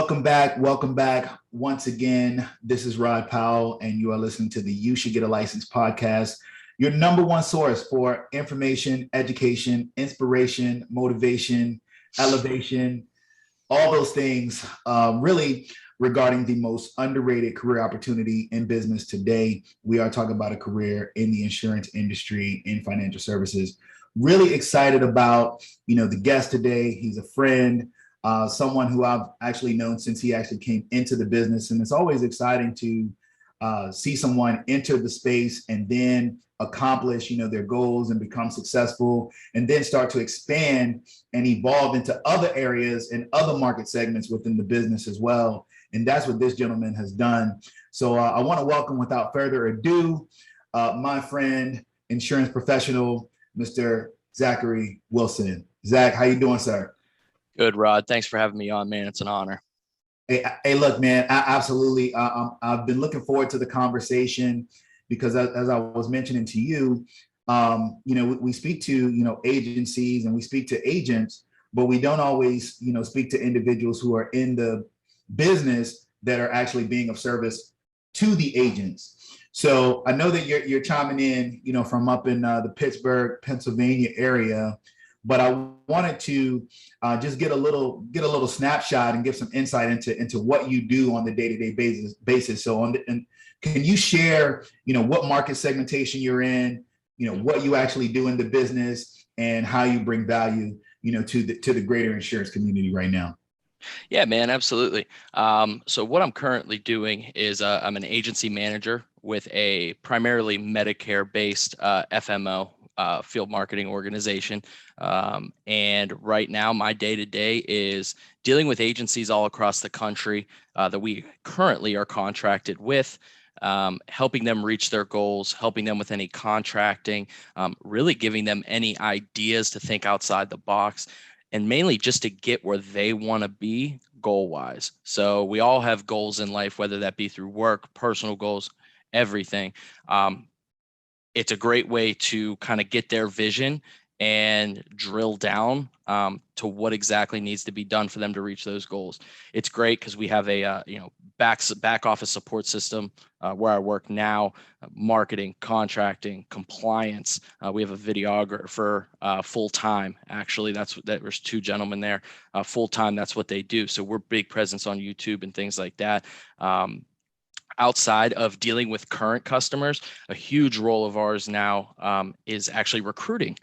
Welcome back. Welcome back once again. This is Rod Powell, and you are listening to the You Should Get a License podcast, your number one source for information, education, inspiration, motivation, elevation, all those things, really regarding the most underrated career opportunity in business today. We are talking about a career in the insurance industry, in financial services. Really excited about, the guest today. He's a friend. Someone who I've actually known since he actually came into the business. And it's always exciting to see someone enter the space and then accomplish, their goals and become successful, and then start to expand and evolve into other areas and other market segments within the business as well. And that's what this gentleman has done. So I want to welcome, without further ado, my friend, insurance professional, Mr. Zachary Wilson. Zach, how you doing, sir? Good, Rod. Thanks for having me on, man. It's an honor. Hey, look, man, absolutely. I've been looking forward to the conversation because as I was mentioning to you, we speak to, agencies and we speak to agents, but we don't always, speak to individuals who are in the business that are actually being of service to the agents. So I know that you're chiming in, from up in the Pittsburgh, Pennsylvania area. But I wanted to just get a little snapshot and give some insight into what you do on the day-to-day basis. So and can you share, what market segmentation you're in, what you actually do in the business and how you bring value, to the greater insurance community right now? Yeah, man, absolutely. So what I'm currently doing is I'm an agency manager with a primarily Medicare-based FMO. Field marketing organization. And right now, my day-to-day is dealing with agencies all across the country that we currently are contracted with, helping them reach their goals, helping them with any contracting, really giving them any ideas to think outside the box, and mainly just to get where they want to be goal-wise. So we all have goals in life, whether that be through work, personal goals, everything. It's a great way to kind of get their vision and drill down to what exactly needs to be done for them to reach those goals. It's great because we have a back office support system where I work now, marketing, contracting, compliance. We have a videographer full time. Actually, there's two gentlemen there full time. That's what they do. So we're big presence on YouTube and things like that. Outside of dealing with current customers, a huge role of ours now is actually recruiting.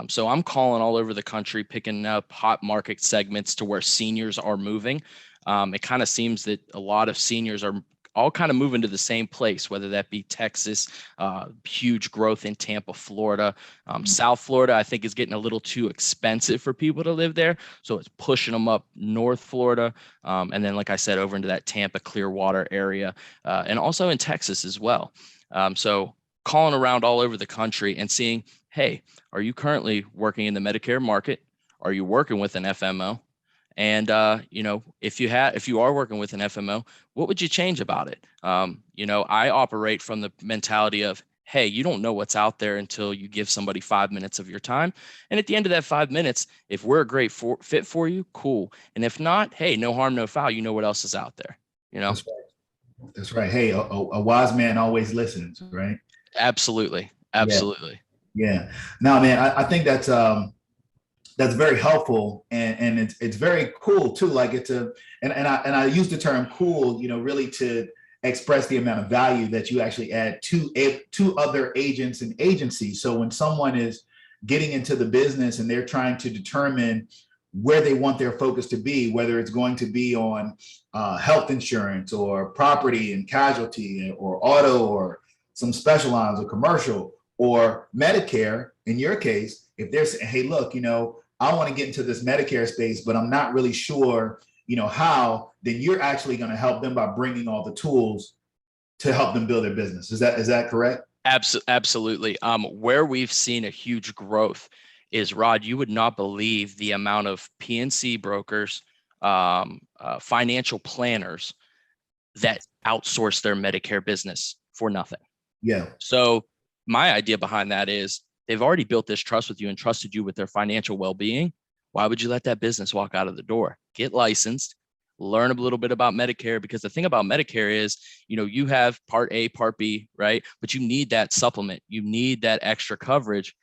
So I'm calling all over the country, picking up hot market segments to where seniors are moving. It kind of seems that a lot of seniors are all kind of moving to the same place, whether that be Texas, huge growth in Tampa, Florida. South Florida, I think, is getting a little too expensive for people to live there. So it's pushing them up North Florida. And then, like I said, over into that Tampa, Clearwater area, and also in Texas as well. So calling around all over the country and seeing, hey, are you currently working in the Medicare market? Are you working with an FMO? And, if you are working with an FMO, what would you change about it? I operate from the mentality of, hey, you don't know what's out there until you give somebody 5 minutes of your time. And at the end of that 5 minutes, if we're a great fit for you, cool. And if not, hey, no harm, no foul. You know what else is out there, That's right. That's right. Hey, a wise man always listens, right? Absolutely. Yeah. No, man, I think that's very helpful, and it's very cool too. Like and I use the term cool, really to express the amount of value that you actually add to other agents and agencies. So when someone is getting into the business and they're trying to determine where they want their focus to be, whether it's going to be on health insurance or property and casualty or auto or some special lines or commercial or Medicare, in your case, if they're saying, hey, look, I want to get into this Medicare space, but I'm not really sure, how, then you're actually going to help them by bringing all the tools to help them build their business. Is that correct? Absolutely. Where we've seen a huge growth is, Rod, you would not believe the amount of PNC brokers, financial planners that outsource their Medicare business for nothing. Yeah. So my idea behind that is they've already built this trust with you and trusted you with their financial well-being. Why would you let that business walk out of the door? Get licensed, learn a little bit about Medicare, because the thing about Medicare is, you have Part A, Part B, right? But you need that supplement. You need that extra coverage.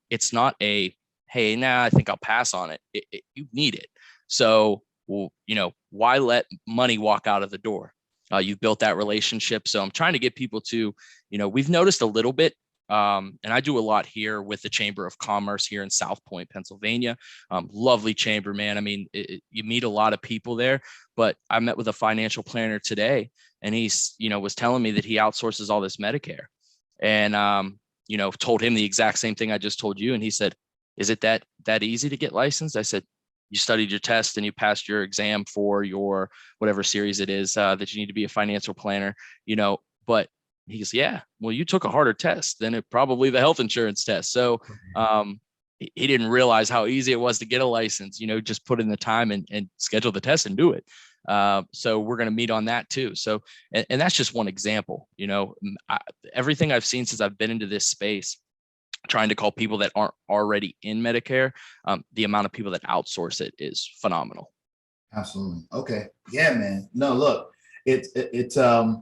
It's not a, hey, nah, I think I'll pass on it. You need it. So, well, why let money walk out of the door? You've built that relationship. So I'm trying to get people to, we've noticed a little bit, and I do a lot here with the Chamber of Commerce here in South Point, Pennsylvania. Lovely chamber, man. I mean, you meet a lot of people there, but I met with a financial planner today, and he's, was telling me that he outsources all this Medicare, and, told him the exact same thing I just told you. And he said, is it that easy to get licensed? I said, you studied your test and you passed your exam for your whatever series it is that you need to be a financial planner, but he goes, yeah, well, you took a harder test than probably the health insurance test. So he didn't realize how easy it was to get a license, just put in the time and schedule the test and do it. So we're going to meet on that too. So, and that's just one example, everything I've seen since I've been into this space, trying to call people that aren't already in Medicare, the amount of people that outsource it is phenomenal. Absolutely. Okay. Yeah, man. No, look, it's a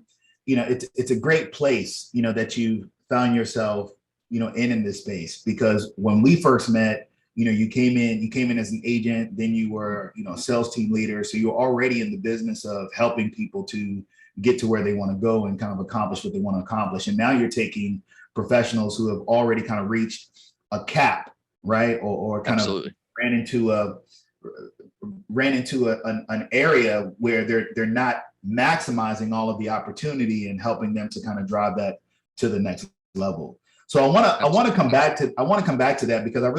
great place, that you found yourself, in this space, because when we first met, you came in as an agent, then you were, sales team leader. So you're already in the business of helping people to get to where they want to go and kind of accomplish what they want to accomplish. And now you're taking professionals who have already kind of reached a cap, right? Or kind Absolutely. of ran into an area where they're not maximizing all of the opportunity and helping them to kind of drive that to the next level. So I want to come back to that, because I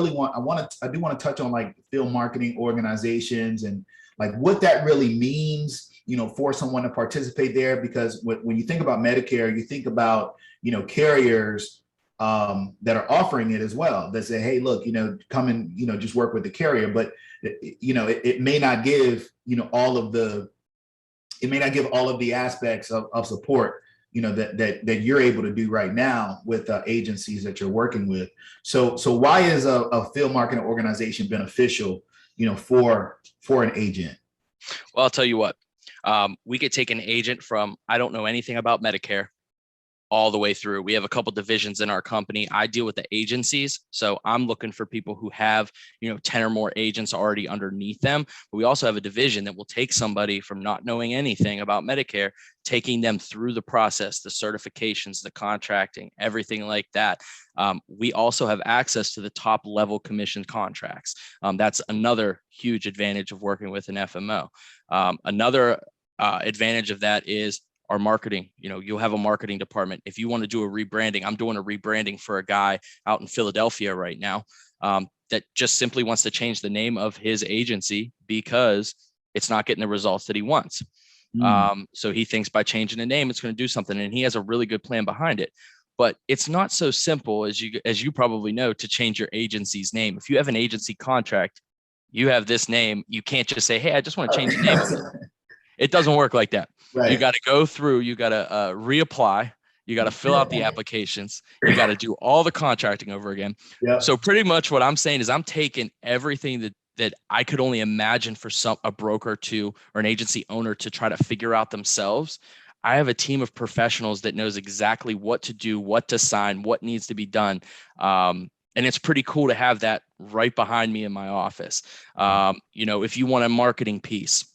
do want to touch on like field marketing organizations and like what that really means, for someone to participate there. Because when you think about Medicare, you think about, carriers that are offering it as well, that say, hey, look, come and, just work with the carrier. But, it may not give, all of the aspects of support, that you're able to do right now with agencies that you're working with. So why is a field marketing organization beneficial, for an agent? Well, I'll tell you what, we could take an agent from, I don't know anything about Medicare, all the way through. We have a couple divisions in our company. I deal with the agencies. So I'm looking for people who have, 10 or more agents already underneath them. But we also have a division that will take somebody from not knowing anything about Medicare, taking them through the process, the certifications, the contracting, everything like that. We also have access to the top level commission contracts. That's another huge advantage of working with an FMO. Another advantage of that is our marketing. You'll have a marketing department. If you want to do a rebranding, I'm doing a rebranding for a guy out in Philadelphia right now that just simply wants to change the name of his agency because it's not getting the results that he wants. So he thinks by changing the name, it's going to do something, and he has a really good plan behind it. But it's not so simple as you probably know to change your agency's name. If you have an agency contract, you have this name. You can't just say, hey, I just want to change the name of it. It doesn't work like that. Right. You got to go through, you got to reapply, you got to fill out the applications, you got to do all the contracting over again. Yeah. So pretty much what I'm saying is I'm taking everything that I could only imagine for a broker to, or an agency owner to try to figure out themselves. I have a team of professionals that knows exactly what to do, what to sign, what needs to be done. And it's pretty cool to have that right behind me in my office. If you want a marketing piece,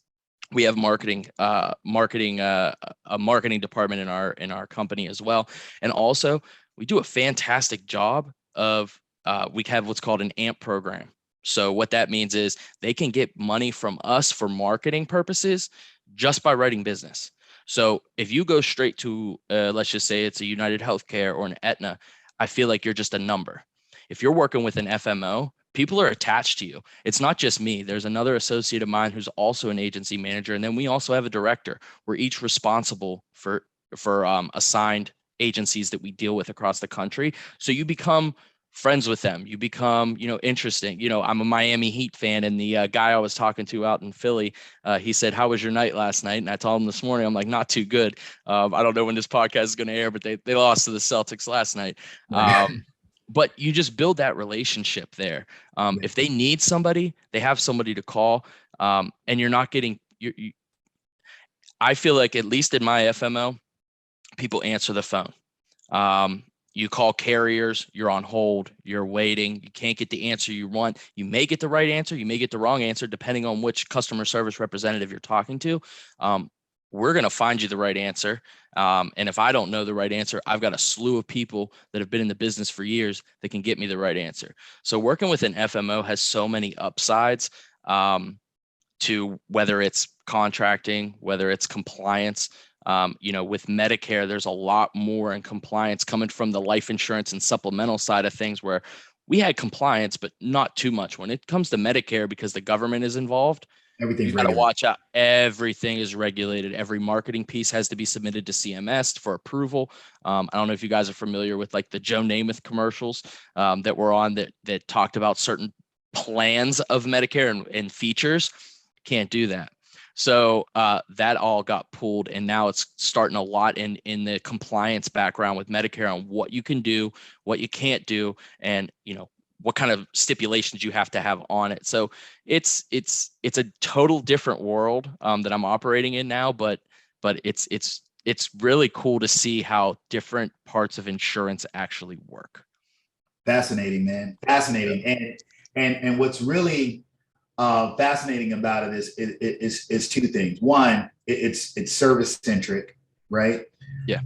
we have a marketing department in our company as well. And also we do a fantastic job of, we have what's called an AMP program. So what that means is they can get money from us for marketing purposes just by writing business. So if you go straight to, let's just say it's a United Healthcare or an Aetna, I feel like you're just a number. If you're working with an FMO, people are attached to you. It's not just me. There's another associate of mine who's also an agency manager. And then we also have a director. We're each responsible for assigned agencies that we deal with across the country. So you become friends with them. You become, interesting. I'm a Miami Heat fan. And the guy I was talking to out in Philly, he said, how was your night last night? And I told him this morning, I'm like, not too good. I don't know when this podcast is going to air, but they lost to the Celtics last night. But you just build that relationship there. If they need somebody, they have somebody to call, and you're not getting I feel like, at least in my FMO, people answer the phone. You call carriers, you're on hold, you're waiting, you can't get the answer you want. You may get the right answer, you may get the wrong answer, depending on which customer service representative you're talking to. We're going to find you the right answer. And if I don't know the right answer, I've got a slew of people that have been in the business for years that can get me the right answer. So working with an FMO has so many upsides, to whether it's contracting, whether it's compliance. With Medicare, there's a lot more in compliance coming from the life insurance and supplemental side of things, where we had compliance, but not too much. When it comes to Medicare, because the government is involved, Everything's you got to regulated. watch out. Everything is regulated. Every marketing piece has to be submitted to CMS for approval. I don't know if you guys are familiar with like the Joe Namath commercials that were on that talked about certain plans of Medicare and features. Can't do that. So that all got pulled, and now it's starting a lot in the compliance background with Medicare on what you can do, what you can't do, and what kind of stipulations you have to have on it. So it's a total different world that I'm operating in now, but it's really cool to see how different parts of insurance actually work. Fascinating, man. Fascinating. And what's really fascinating about it is two things. One, it's service centric, right? Yeah.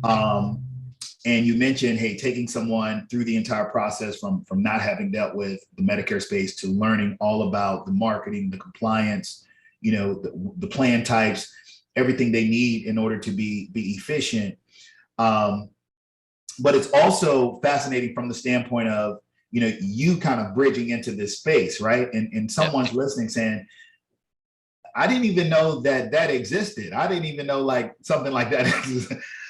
And you mentioned, hey, taking someone through the entire process from not having dealt with the Medicare space to learning all about the marketing, the compliance, the plan types, everything they need in order to be efficient. But it's also fascinating from the standpoint of, you kind of bridging into this space, right? And someone's listening saying, I didn't even know that existed. I didn't even know like something like that.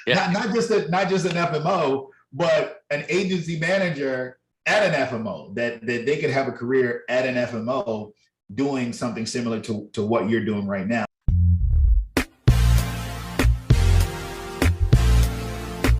not just an FMO, but an agency manager at an FMO, that they could have a career at an FMO doing something similar to what you're doing right now.